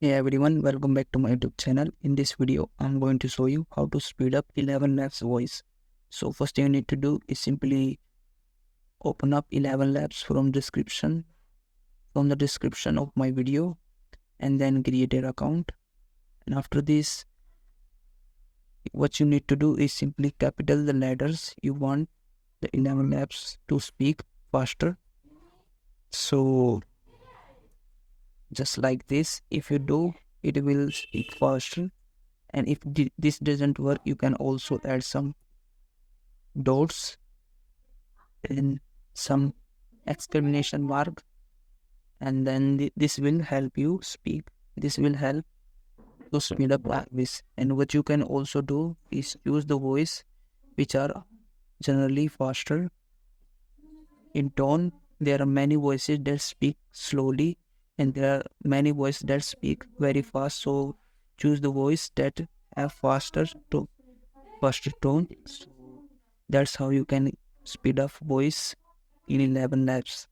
Hey everyone, welcome back to my YouTube channel. In this video, I'm going to show you how to speed up Elevenlabs voice. So first thing you need to do is simply open up Elevenlabs from the description of my video, and then create an account. And after this, what you need to do is simply capital the letters you want the Elevenlabs to speak faster. So just like this, if you do, it will speak faster. And if this doesn't work, you can also add some dots and some exclamation mark, and then this will help you speak. This will help to speed up this. And what you can also do is use the voice which are generally faster in tone. There are many voices that speak slowly, and there are many voices that speak very fast. So choose the voice that have faster tone. So that's how you can speed up voice in Elevenlabs.